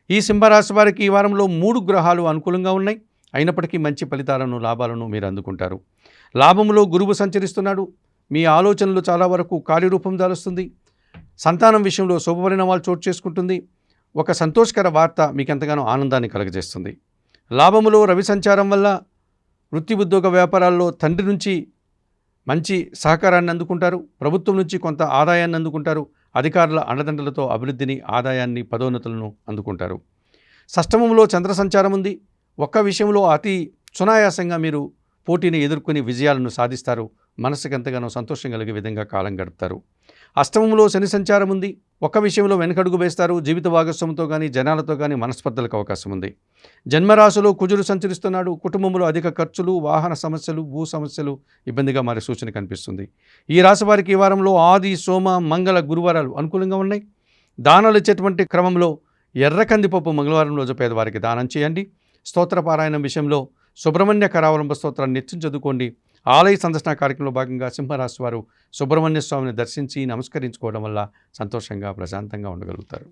ఈ సింహరాశి వారికి ఈ వారంలో 3 గ్రహాలు అనుకూలంగా ఉన్నాయి. అయినప్పటికీ మంచి ఫలితాలను, లాభాలను మీరు అందుకుంటారు. లాభంలో గురువు సంచరిస్తున్నాడు. మీ ఆలోచనలు చాలా వరకు కార్యరూపం దాలుస్తుంది. సంతానం విషయంలో శుభపరిణామాలు చోటు చేసుకుంటుంది. ఒక సంతోషకర వార్త మీకు ఎంతగానో ఆనందాన్ని కలుగజేస్తుంది. లాభములో రవి సంచారం వల్ల వృత్తి, ఉద్యోగ, వ్యాపారాల్లో తండ్రి నుంచి మంచి సహకారాన్ని అందుకుంటారు. ప్రభుత్వం నుంచి కొంత ఆదాయాన్ని అందుకుంటారు. అధికారుల అండదండలతో అభివృద్ధిని, ఆదాయాన్ని, పదోన్నతులను అందుకుంటారు. షష్టమంలో చంద్ర సంచారం ఉంది. ఒక్క విషయంలో అతి సునాయాసంగా మీరు పోటీని ఎదుర్కొని విజయాలను సాధిస్తారు. మనసుకు ఎంతగానో సంతోషం కలిగే విధంగా కాలం గడుపుతారు. అష్టమంలో శని సంచారం ఉంది. ఒక్క విషయంలో వెనకడుగు వేస్తారు. జీవిత భాగస్వామితో కానీ, జనాలతో కానీ మనస్పర్ధలకు అవకాశం ఉంది. జన్మరాశిలో కుజుడు సంచరిస్తున్నాడు. కుటుంబంలో అధిక ఖర్చులు, వాహన సమస్యలు, భూ సమస్యలు ఇబ్బందిగా మారే సూచన కనిపిస్తుంది. ఈ రాశి వారికి ఈ వారంలో ఆది, సోమ, మంగళ, గురువారాలు అనుకూలంగా ఉన్నాయి. దానాలు ఇచ్చేటువంటి క్రమంలో ఎర్ర కందిపప్పు మంగళవారం రోజు పేదవారికి దానం చేయండి. స్తోత్ర పారాయణం విషయంలో సుబ్రహ్మణ్య కరావలంబ స్తోత్రాన్ని నిత్యం చదువుకోండి. ఆలయ సందర్శన కార్యక్రమంలో భాగంగా సింహరాశి వారు సుబ్రహ్మణ్య స్వామిని దర్శించి నమస్కరించుకోవడం వల్ల సంతోషంగా, ప్రశాంతంగా ఉండగలుగుతారు.